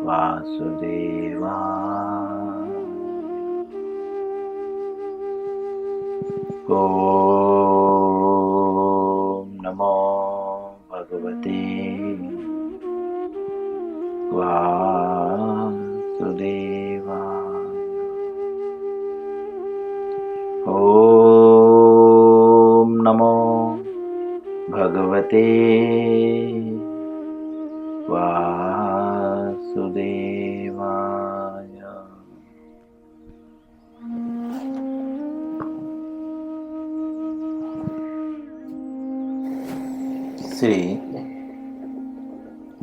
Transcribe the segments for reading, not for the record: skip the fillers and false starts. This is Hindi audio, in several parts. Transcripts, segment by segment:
वासुदेवा ॐ नमो भगवते वासुदेवाय। ॐ नमो भगवते वासुदेवाय। श्री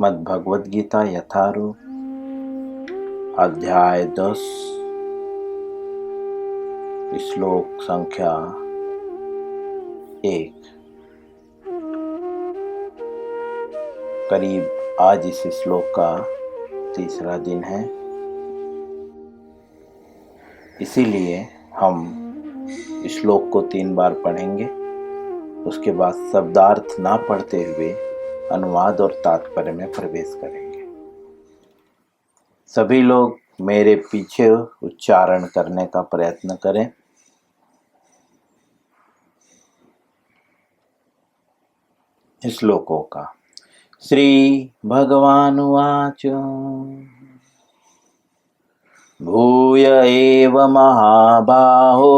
मद्भगवद गीता यथारूप अध्याय 10 श्लोक संख्या 1। करीब आज इस श्लोक का तीसरा दिन है, इसीलिए हम श्लोक को 3 बार पढ़ेंगे। उसके बाद शब्दार्थ ना पढ़ते हुए अनुवाद और तात्पर्य में प्रवेश करेंगे। सभी लोग मेरे पीछे उच्चारण करने का प्रयत्न करें। श्लोकों का। श्री भगवानुवाच भूय एव महाबाहो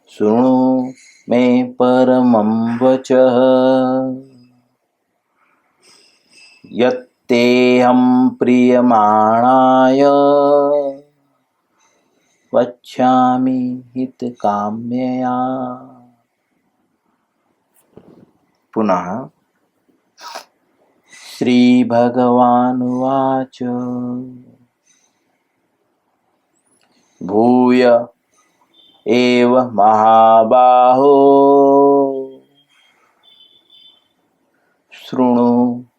शृणु मे परमं वचः यत्तेऽहं प्रीयमाणाय वक्ष्यामि हितकाम्यया। पुनः श्री भगवानुवाच भूय एव महाबाहो शृणु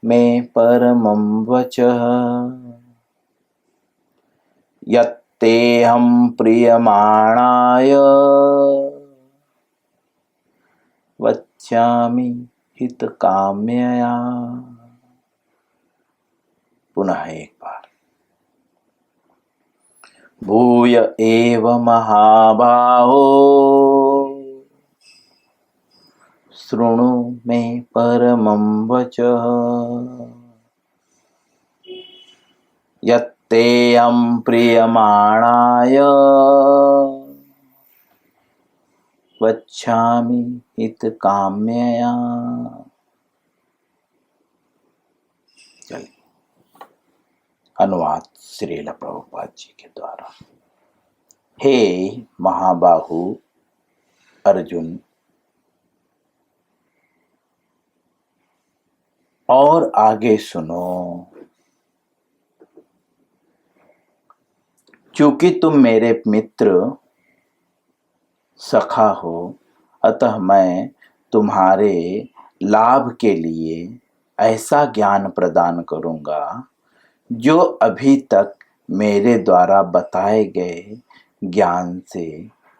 मे परमं वचः यत्तेऽहं प्रीयमाणाय वक्ष्यामि हितकाम्यया। पुनः एक बार। भूय एव महाबाहो शृणु मे परमं वचः यत्तेऽहं प्रीयमाणाय वक्ष्यामि हितकाम्यया। चलिए अनुवाद श्रील प्रभुपाद जी के द्वारा। हे महाबाहु अर्जुन, और आगे सुनो। चूंकि तुम मेरे मित्र सखा हो, अतः मैं तुम्हारे लाभ के लिए ऐसा ज्ञान प्रदान करूंगा जो अभी तक मेरे द्वारा बताए गए ज्ञान से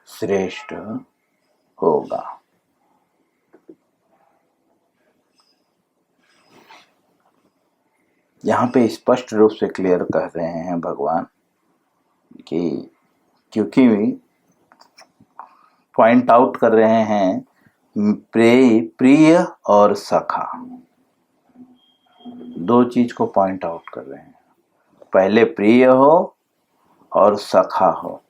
श्रेष्ठ होगा। यहाँ पे स्पष्ट रूप से क्लियर कर रहे हैं भगवान कि क्योंकि पॉइंट आउट कर रहे हैं प्रिय और सखा, 2 चीज को पॉइंट आउट कर रहे हैं। पहले प्रिय हो और सखा हो।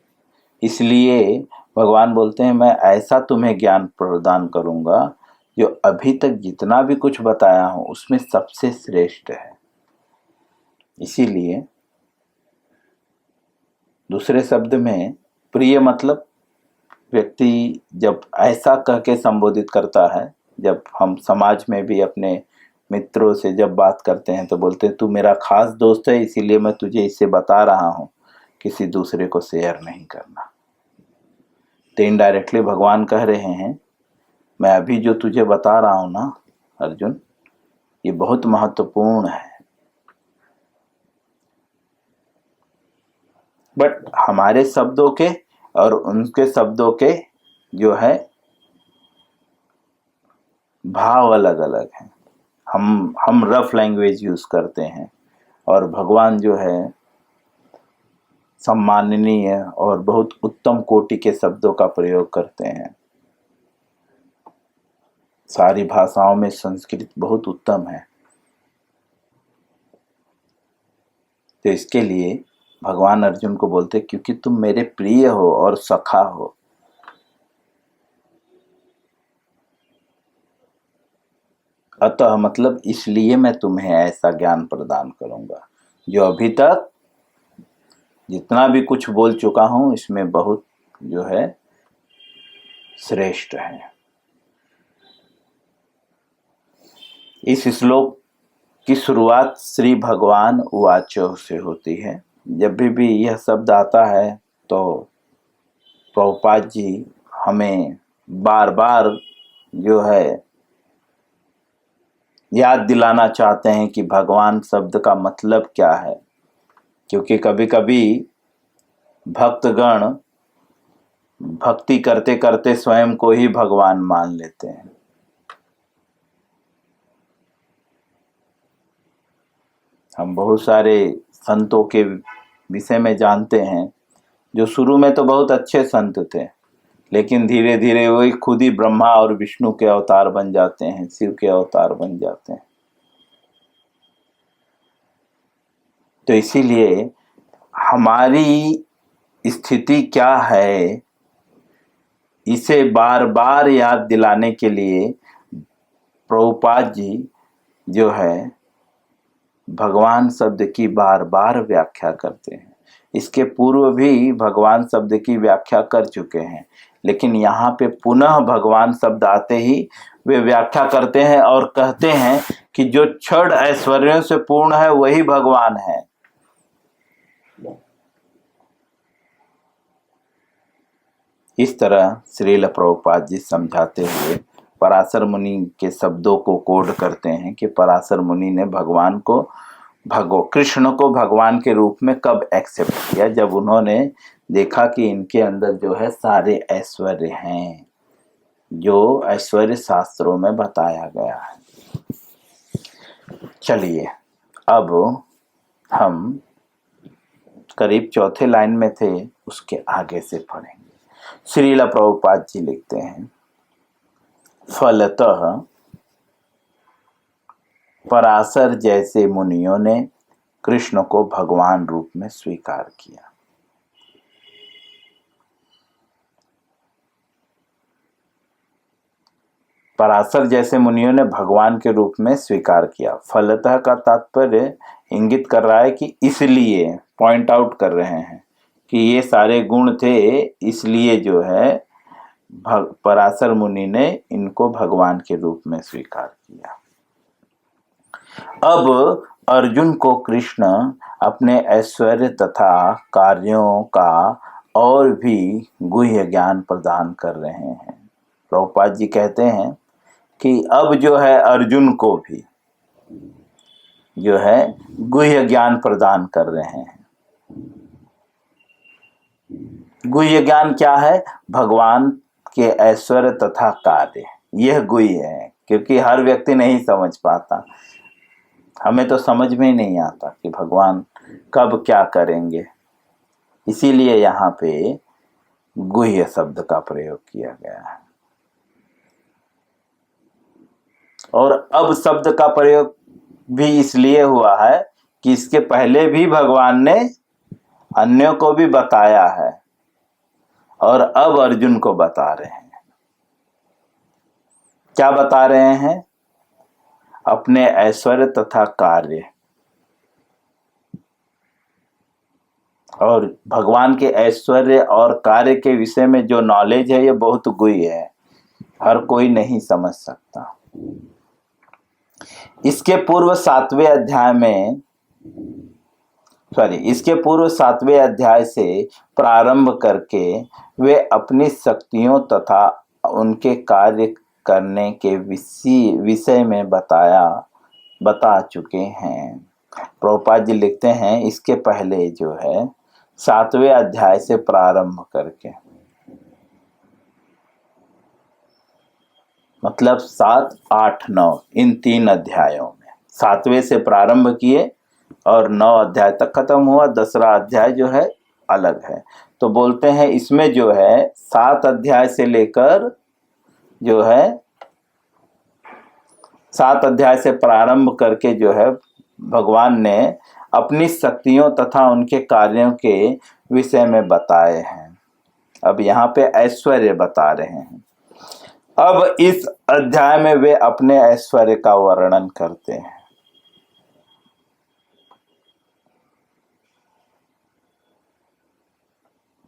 इसलिए भगवान बोलते हैं मैं ऐसा तुम्हें ज्ञान प्रदान करूंगा जो अभी तक जितना भी कुछ बताया हूं उसमें सबसे श्रेष्ठ है। इसीलिए दूसरे शब्द में प्रिय मतलब व्यक्ति जब ऐसा कह के संबोधित करता है, जब हम समाज में भी अपने मित्रों से जब बात करते हैं तो बोलते हैं तू मेरा खास दोस्त है, इसीलिए मैं तुझे इससे बता रहा हूं, किसी दूसरे को शेयर नहीं करना। तो इनडायरेक्टली भगवान कह रहे हैं मैं अभी जो तुझे बता रहा हूं ना अर्जुन, ये बहुत महत्वपूर्ण है। बट हमारे शब्दों के और उनके शब्दों के जो है भाव अलग अलग हैं। हम रफ लैंग्वेज यूज करते हैं और भगवान जो है सम्माननीय और बहुत उत्तम कोटि के शब्दों का प्रयोग करते हैं। सारी भाषाओं में संस्कृत बहुत उत्तम है। तो इसके लिए भगवान अर्जुन को बोलते क्योंकि तुम मेरे प्रिय हो और सखा हो। अतः मतलब इसलिए मैं तुम्हें ऐसा ज्ञान प्रदान करूंगा जो अभी तक जितना भी कुछ बोल चुका हूं इसमें बहुत जो है श्रेष्ठ है। इस श्लोक की शुरुआत श्री भगवान उवाचो से होती है। जब भी यह शब्द आता है तो प्रभुपाद जी हमें बार बार जो है याद दिलाना चाहते हैं कि भगवान शब्द का मतलब क्या है, क्योंकि कभी कभी भक्तगण भक्ति करते करते स्वयं को ही भगवान मान लेते हैं। हम बहुत सारे संतों के विषय में जानते हैं जो शुरू में तो बहुत अच्छे संत थे, लेकिन धीरे धीरे वही खुद ही ब्रह्मा और विष्णु के अवतार बन जाते हैं, शिव के अवतार बन जाते हैं। तो इसीलिए हमारी स्थिति क्या है इसे बार बार याद दिलाने के लिए प्रभुपाद जी जो है भगवान शब्द की बार बार व्याख्या करते हैं। इसके पूर्व भी भगवान शब्द की व्याख्या कर चुके हैं, लेकिन यहाँ पे पुनः भगवान शब्द आते ही वे व्याख्या करते हैं और कहते हैं कि जो छड़ ऐश्वर्यों से पूर्ण है वही भगवान है। इस तरह श्रील प्रभुपाद जी समझाते हुए पराशर मुनि के शब्दों को कोड करते हैं कि पराशर मुनि ने भगवान को कृष्ण को भगवान के रूप में कब एक्सेप्ट किया, जब उन्होंने देखा कि इनके अंदर जो है सारे ऐश्वर्य हैं जो ऐश्वर्य शास्त्रों में बताया गया है। चलिए अब हम करीब चौथे लाइन में थे, उसके आगे से पढ़ेंगे। श्रील प्रभुपाद जी लिखते हैं, फलतः पराशर जैसे मुनियों ने कृष्ण को भगवान रूप में स्वीकार किया। पराशर जैसे मुनियों ने भगवान के रूप में स्वीकार किया। फलतः का तात्पर्य इंगित कर रहा है कि इसलिए, पॉइंट आउट कर रहे हैं कि ये सारे गुण थे, इसलिए जो है पराशर मुनि ने इनको भगवान के रूप में स्वीकार किया। अब अर्जुन को कृष्ण अपने ऐश्वर्य तथा कार्यों का और भी गुह्य ज्ञान प्रदान कर रहे हैं। प्रभुपाद जी कहते हैं कि अब जो है अर्जुन को भी जो है गुह्य ज्ञान प्रदान कर रहे हैं। गुह्य ज्ञान क्या है? भगवान के ऐश्वर्य तथा कार्य, यह गुह्य है, क्योंकि हर व्यक्ति नहीं समझ पाता। हमें तो समझ में ही नहीं आता कि भगवान कब क्या करेंगे, इसीलिए यहाँ पे गुह्य शब्द का प्रयोग किया गया है। और अब शब्द का प्रयोग भी इसलिए हुआ है कि इसके पहले भी भगवान ने अन्यों को भी बताया है और अब अर्जुन को बता रहे हैं। क्या बता रहे हैं? अपने ऐश्वर्य तथा कार्य, और भगवान के ऐश्वर्य और कार्य के विषय में जो नॉलेज है ये बहुत गुह्य है, हर कोई नहीं समझ सकता। इसके पूर्व सातवें अध्याय से प्रारंभ करके वे अपनी शक्तियों तथा उनके कार्य करने के विषय में बता चुके हैं। प्रभुपाद जी लिखते हैं इसके पहले जो है 7वें अध्याय से प्रारंभ करके, मतलब 7, 8, 9 इन 3 अध्यायों में 7वें से प्रारंभ किए और 9 अध्याय तक खत्म हुआ, 10वां अध्याय जो है अलग है। तो बोलते हैं इसमें जो है 7 अध्याय से लेकर जो है 7 अध्याय से प्रारंभ करके जो है भगवान ने अपनी शक्तियों तथा उनके कार्यों के विषय में बताए हैं। अब यहाँ पे ऐश्वर्य बता रहे हैं। अब इस अध्याय में वे अपने ऐश्वर्य का वर्णन करते हैं।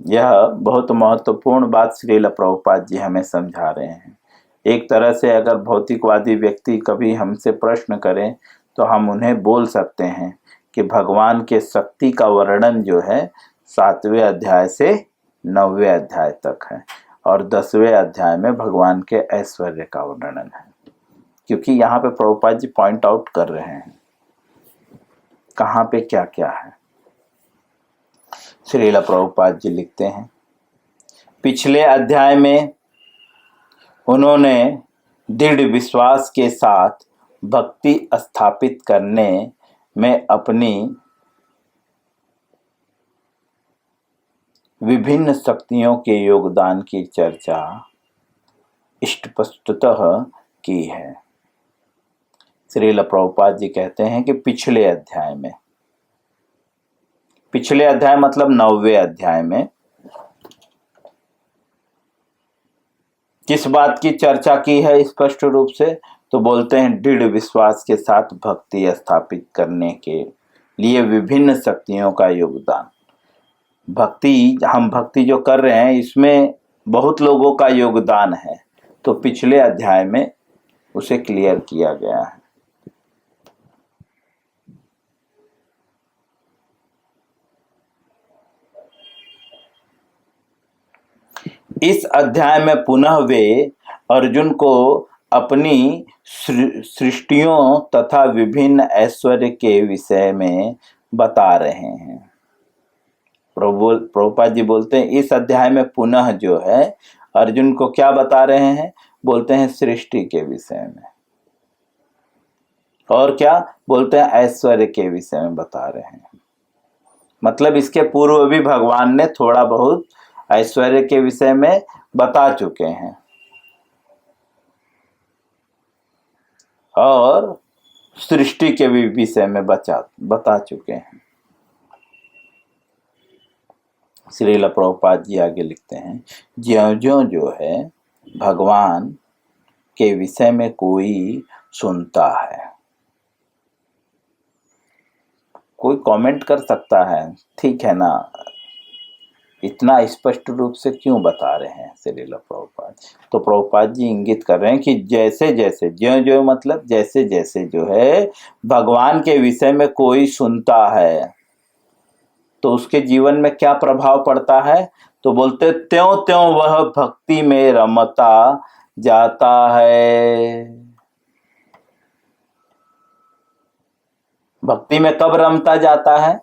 यह बहुत महत्वपूर्ण बात श्रील प्रभुपाद जी हमें समझा रहे हैं। एक तरह से अगर भौतिकवादी व्यक्ति कभी हमसे प्रश्न करें तो हम उन्हें बोल सकते हैं कि भगवान के शक्ति का वर्णन जो है 7वें अध्याय से 9वें अध्याय तक है और 10वें अध्याय में भगवान के ऐश्वर्य का वर्णन है। क्योंकि यहाँ पे प्रभुपाद जी पॉइंट आउट कर रहे हैं कहाँ पे क्या क्या है। श्रील प्रभुपाद जी लिखते हैं, पिछले अध्याय में उन्होंने दृढ़ विश्वास के साथ भक्ति स्थापित करने में अपनी विभिन्न शक्तियों के योगदान की चर्चा स्पष्टतः की है। श्रील प्रभुपाद जी कहते हैं कि पिछले अध्याय मतलब 9वें अध्याय में किस बात की चर्चा की है स्पष्ट रूप से, तो बोलते हैं दृढ़ विश्वास के साथ भक्ति स्थापित करने के लिए विभिन्न शक्तियों का योगदान। हम भक्ति जो कर रहे हैं इसमें बहुत लोगों का योगदान है, तो पिछले अध्याय में उसे क्लियर किया गया है। इस अध्याय में पुनः वे अर्जुन को अपनी सृष्टियों तथा विभिन्न ऐश्वर्य के विषय में बता रहे हैं। प्रभुपाद जी बोलते हैं इस अध्याय में पुनः जो है अर्जुन को क्या बता रहे हैं, बोलते हैं सृष्टि के विषय में, और क्या बोलते हैं ऐश्वर्य के विषय में बता रहे हैं। मतलब इसके पूर्व भी भगवान ने थोड़ा बहुत ऐश्वर्य के विषय में बता चुके हैं और सृष्टि के भी विषय में बता चुके हैं। श्रील प्रभुपाद जी आगे लिखते हैं, ज्यों-ज्यों जो है भगवान के विषय में कोई सुनता है, कोई कमेंट कर सकता है, ठीक है ना, इतना स्पष्ट रूप से क्यों बता रहे हैं श्रील प्रभुपाद। तो प्रभुपाद जी इंगित कर रहे हैं कि जैसे जैसे ज्यों-ज्यों मतलब जैसे जैसे जो है भगवान के विषय में कोई सुनता है तो उसके जीवन में क्या प्रभाव पड़ता है, तो बोलते त्यों त्यों वह भक्ति में रमता जाता है। भक्ति में कब रमता जाता है,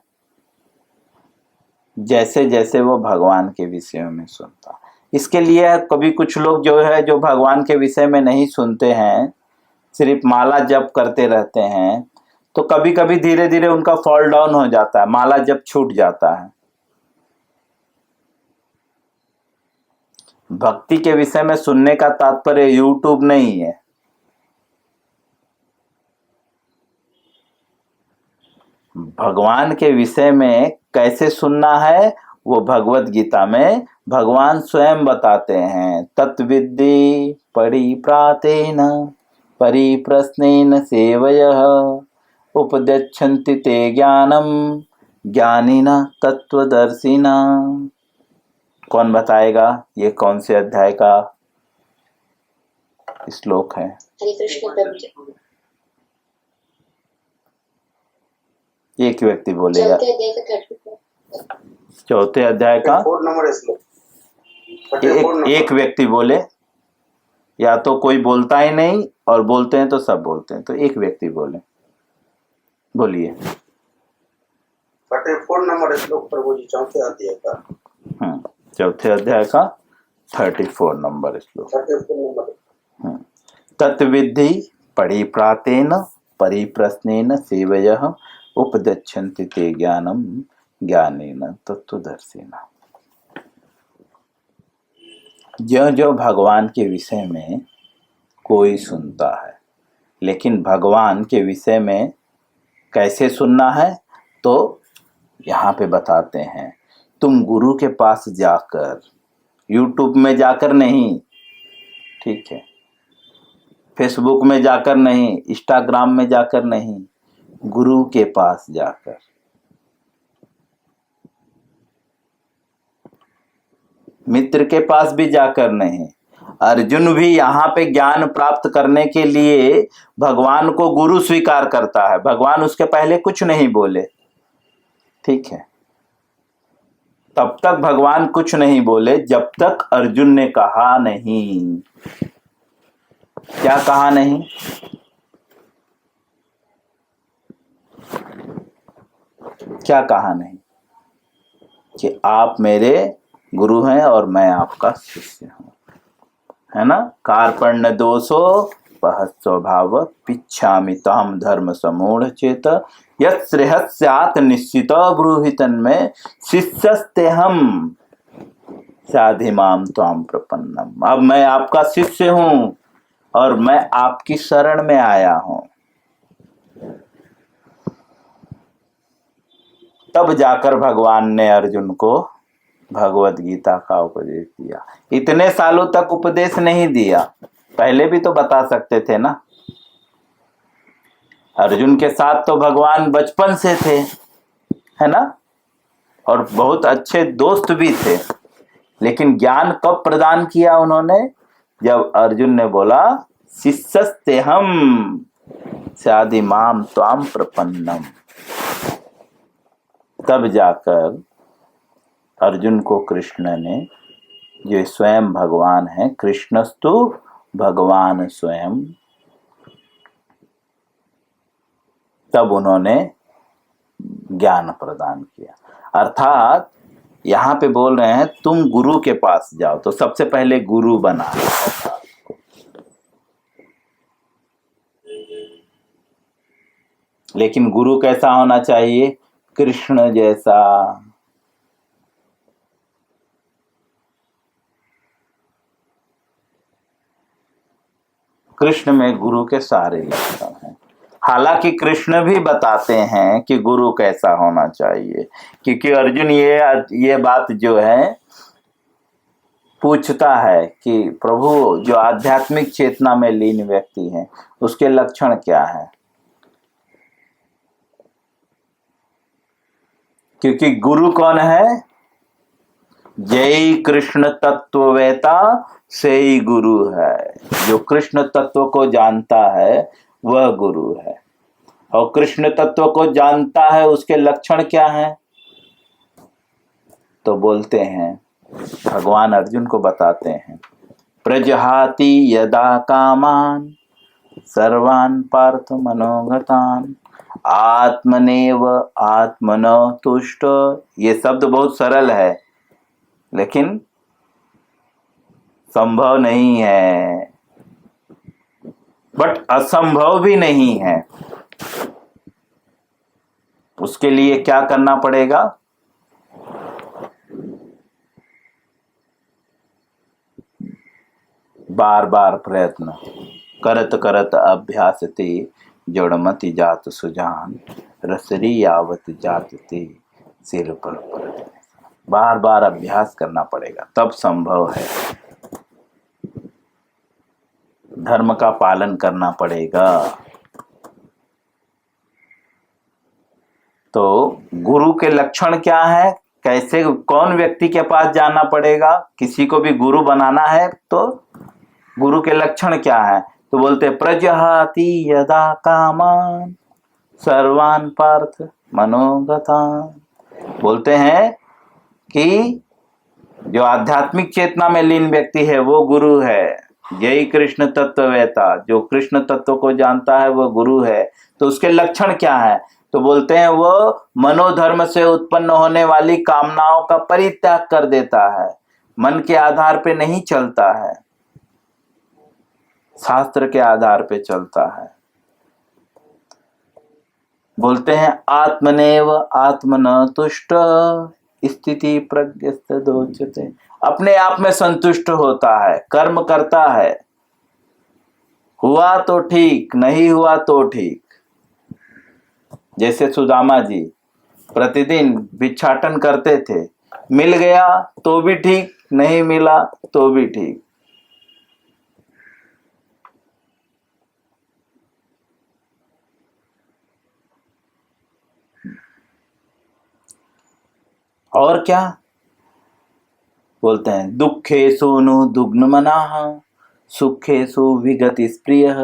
जैसे जैसे वो भगवान के विषय में सुनता। इसके लिए कभी कुछ लोग जो है जो भगवान के विषय में नहीं सुनते हैं, सिर्फ माला जप करते रहते हैं, तो कभी कभी धीरे धीरे उनका फॉल डाउन हो जाता है, माला जप छूट जाता है। भक्ति के विषय में सुनने का तात्पर्य यूट्यूब नहीं है। भगवान के विषय में कैसे सुनना है वो भगवत गीता में भगवान स्वयं बताते हैं। तत्विद्धि परिप्रातेन परिप्रश्नेन सेवयः उपदिच्छन्ति ते ज्ञानम ज्ञानिना तत्वदर्शिना। कौन बताएगा ये कौन से अध्याय का श्लोक है? एक व्यक्ति बोलेगा। चौथे अध्याय का एक व्यक्ति बोले, या तो कोई बोलता ही नहीं और बोलते हैं तो सब बोलते हैं, तो एक व्यक्ति बोले, बोलिए। 34 नंबर श्लोक प्रभु जी, चौथे अध्याय का। चौथे अध्याय का 34 नंबर श्लोक। तत्विद्धि परिप्रातेन परिप्रश्नेन सेवयः उपदिच्छन्ति ते ज्ञानम ज्ञानेन तत्त्वदर्शिनः। जो जो भगवान के विषय में कोई सुनता है, लेकिन भगवान के विषय में कैसे सुनना है तो यहाँ पे बताते हैं, तुम गुरु के पास जाकर, यूट्यूब में जाकर नहीं, ठीक है, फेसबुक में जाकर नहीं, इंस्टाग्राम में जाकर नहीं, गुरु के पास जाकर। मित्र के पास भी जाकर नहीं। अर्जुन भी यहाँ पे ज्ञान प्राप्त करने के लिए भगवान को गुरु स्वीकार करता है। भगवान उसके पहले कुछ नहीं बोले, ठीक है, तब तक भगवान कुछ नहीं बोले जब तक अर्जुन ने कहा नहीं। क्या कहा नहीं? क्या कहा नहीं? कि आप मेरे गुरु हैं और मैं आपका शिष्य हूं, है ना। कार्पण्य दोषो वह स्वभाव पिच्छामि ताम धर्म समूढ़ चेत यत् श्रेयस्यात् निश्चित ब्रूहितन में शिष्यस्ते हम साधिमाम त्वाम प्रपन्नम। अब मैं आपका शिष्य हूं और मैं आपकी शरण में आया हूं। तब जाकर भगवान ने अर्जुन को भगवत गीता का उपदेश दिया। इतने सालों तक उपदेश नहीं दिया, पहले भी तो बता सकते थे ना। अर्जुन के साथ तो भगवान बचपन से थे, है ना, और बहुत अच्छे दोस्त भी थे, लेकिन ज्ञान कब प्रदान किया उन्होंने? जब अर्जुन ने बोला शिष्यस्तेहम स्यादिमाम त्वाम प्रपन्नम। तब जाकर अर्जुन को कृष्ण ने, जो स्वयं भगवान है, कृष्णस्तु भगवान स्वयं, तब उन्होंने ज्ञान प्रदान किया। अर्थात यहाँ पे बोल रहे हैं तुम गुरु के पास जाओ, तो सबसे पहले गुरु बना। लेकिन गुरु कैसा होना चाहिए? कृष्ण जैसा। कृष्ण में गुरु के सारे लक्षण हैं। हालांकि कृष्ण भी बताते हैं कि गुरु कैसा होना चाहिए, क्योंकि अर्जुन ये बात जो है पूछता है कि प्रभु, जो आध्यात्मिक चेतना में लीन व्यक्ति है उसके लक्षण क्या है? क्योंकि गुरु कौन है? जय कृष्ण तत्ववेता से ही गुरु है। जो कृष्ण तत्व को जानता है वह गुरु है। और कृष्ण तत्व को जानता है, उसके लक्षण क्या हैं? तो बोलते हैं, भगवान अर्जुन को बताते हैं, प्रजहाति यदा कामान सर्वान पार्थ मनोगतान आत्मनेव आत्मनो तुष्ट। ये शब्द बहुत सरल है, लेकिन संभव नहीं है, बट असंभव भी नहीं है। उसके लिए क्या करना पड़ेगा? बार बार प्रयत्न करत करत अभ्यासते जड़मति जात सुजान रसरी यावत जातते सिर पर। बार बार अभ्यास करना पड़ेगा, तब संभव है। धर्म का पालन करना पड़ेगा। तो गुरु के लक्षण क्या है? कैसे, कौन व्यक्ति के पास जाना पड़ेगा? किसी को भी गुरु बनाना है तो गुरु के लक्षण क्या है? तो बोलते प्रजहाति यदा कामान सर्वान पार्थ मनोगतान। बोलते हैं कि जो आध्यात्मिक चेतना में लीन व्यक्ति है वो गुरु है। यही कृष्ण तत्ववेता, जो कृष्ण तत्व को जानता है वो गुरु है। तो उसके लक्षण क्या है? तो बोलते हैं वो मनोधर्म से उत्पन्न होने वाली कामनाओं का परित्याग कर देता है, मन के आधार पे नहीं चलता है, शास्त्र के आधार पे चलता है। बोलते हैं आत्मनेव आत्मन तुष्ट स्थिति प्रज्ञस्तदोच्यते। अपने आप में संतुष्ट होता है, कर्म करता है, हुआ तो ठीक, नहीं हुआ तो ठीक। जैसे सुदामा जी प्रतिदिन भिक्षाटन करते थे, मिल गया तो भी ठीक, नहीं मिला तो भी ठीक। और क्या बोलते हैं, दुखेषु नु दुग्नमनाः सुखेषु विगति स्प्रियः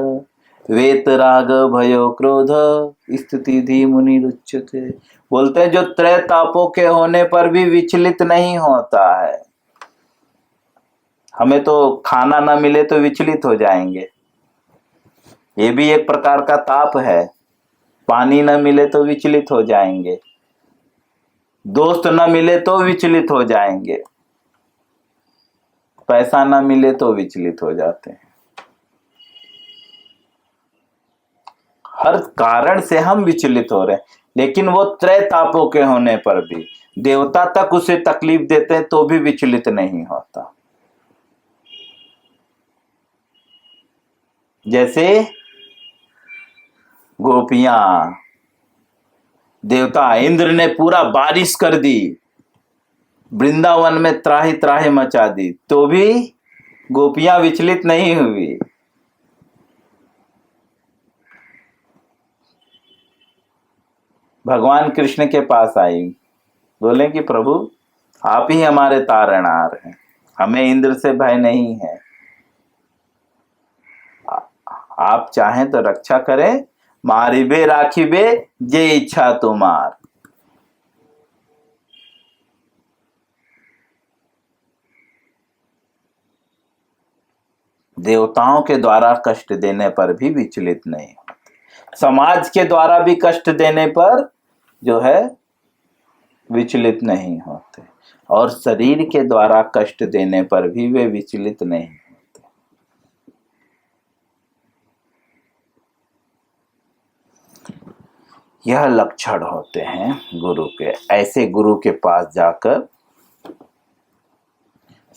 वेतराग भयो क्रोध स्थिति धी मुनि रुच्यते। बोलते हैं जो त्रय तापों के होने पर भी विचलित नहीं होता है। हमें तो खाना ना मिले तो विचलित हो जाएंगे, ये भी एक प्रकार का ताप है। पानी न मिले तो विचलित हो जाएंगे, दोस्त न मिले तो विचलित हो जाएंगे, पैसा न मिले तो विचलित हो जाते हैं। हर कारण से हम विचलित हो रहे हैं, लेकिन वो त्रय तापों के होने पर भी देवता तक उसे तकलीफ देते हैं तो भी विचलित नहीं होता। जैसे गोपियां, देवता इंद्र ने पूरा बारिश कर दी, वृंदावन में त्राही त्राही मचा दी, तो भी गोपियां विचलित नहीं हुई। भगवान कृष्ण के पास आई, बोले कि प्रभु आप ही हमारे तारणहार हैं, हमें इंद्र से भय नहीं है, आप चाहें तो रक्षा करें, मारिबे राखिबे जे इच्छा तुम्हार। देवताओं के द्वारा कष्ट देने पर भी विचलित नहीं होते, समाज के द्वारा भी कष्ट देने पर जो है विचलित नहीं होते, और शरीर के द्वारा कष्ट देने पर भी वे विचलित नहीं होते। यह लक्षण होते हैं गुरु के। ऐसे गुरु के पास जाकर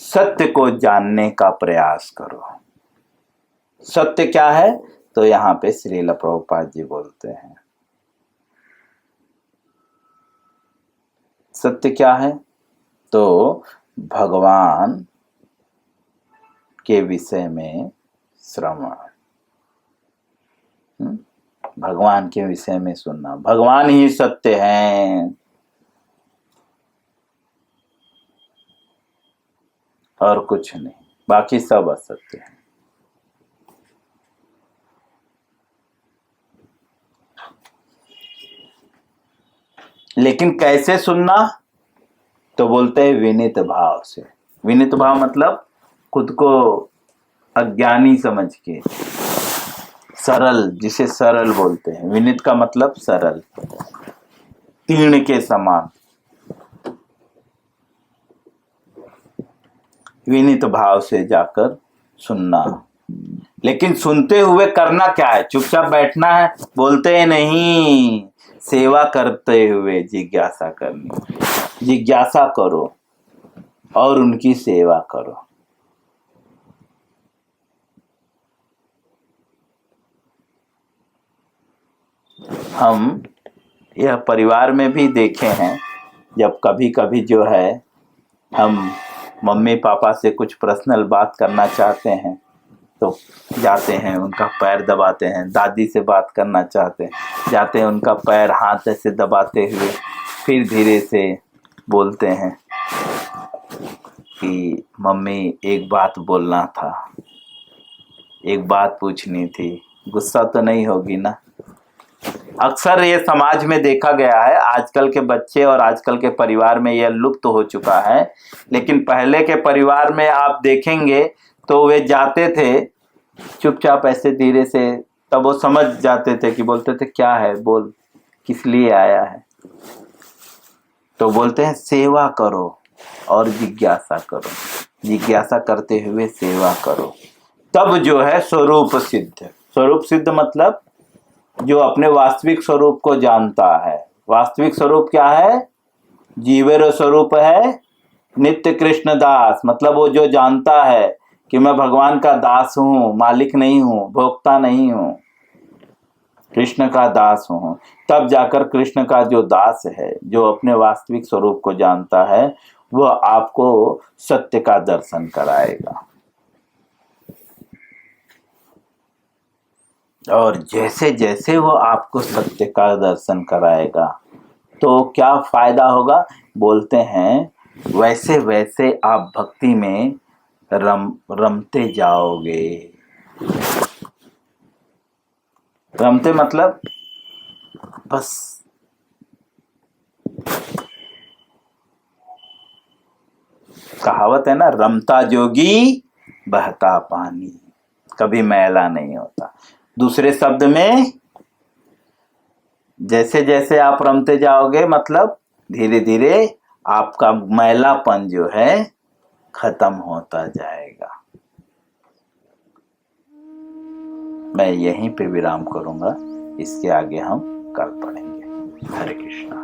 सत्य को जानने का प्रयास करो। सत्य क्या है? तो यहाँ पे श्रील प्रभुपाद जी बोलते हैं, सत्य क्या है? तो भगवान के विषय में श्रवण, भगवान के विषय में सुनना। भगवान ही सत्य हैं और कुछ नहीं, बाकी सब असत्य है। लेकिन कैसे सुनना? तो बोलते हैं विनीत भाव से। विनीत भाव मतलब खुद को अज्ञानी समझ के, सरल, जिसे सरल बोलते हैं। विनीत का मतलब सरल, तीर्ण के समान। विनीत भाव से जाकर सुनना। लेकिन सुनते हुए करना क्या है? चुपचाप बैठना है? बोलते हैं नहीं, सेवा करते हुए जिज्ञासा करनी। जिज्ञासा करो और उनकी सेवा करो। हम यह परिवार में भी देखे हैं, जब कभी कभी जो है हम मम्मी पापा से कुछ पर्सनल बात करना चाहते हैं तो जाते हैं उनका पैर दबाते हैं। दादी से बात करना चाहते हैं, जाते हैं उनका पैर हाथ से दबाते हुए फिर धीरे से बोलते हैं कि मम्मी एक बात बोलना था, एक बात पूछनी थी, गुस्सा तो नहीं होगी ना। अक्सर ये समाज में देखा गया है, आजकल के बच्चे और आजकल के परिवार में यह लुप्त हो चुका है। लेकिन पहले के परिवार में आप देखेंगे तो वे जाते थे चुपचाप ऐसे धीरे से, तब वो समझ जाते थे कि बोलते थे क्या है, बोल, किस लिए आया है। तो बोलते हैं सेवा करो और जिज्ञासा करो। जिज्ञासा करते हुए सेवा करो, तब जो है स्वरूप सिद्ध। स्वरूप सिद्ध मतलब जो अपने वास्तविक स्वरूप को जानता है। वास्तविक स्वरूप क्या है? जीवेरो स्वरूप है नित्य कृष्ण दास, मतलब वो जो जानता है कि मैं भगवान का दास हूँ, मालिक नहीं हूँ, भोक्ता नहीं हूँ, कृष्ण का दास हूँ। तब जाकर कृष्ण का जो दास है, जो अपने वास्तविक स्वरूप को जानता है, वह आपको सत्य का दर्शन कराएगा। और जैसे जैसे वो आपको सत्य का दर्शन कराएगा तो क्या फायदा होगा? बोलते हैं वैसे वैसे आप भक्ति में रमते जाओगे। रमते मतलब बस कहावत है ना, रमता जोगी बहता पानी, कभी मैला नहीं होता। दूसरे शब्द में जैसे जैसे आप रमते जाओगे मतलब धीरे धीरे आपका मैलापन जो है खत्म होता जाएगा। मैं यहीं पे विराम करूंगा, इसके आगे हम कल पढ़ेंगे। हरे कृष्णा।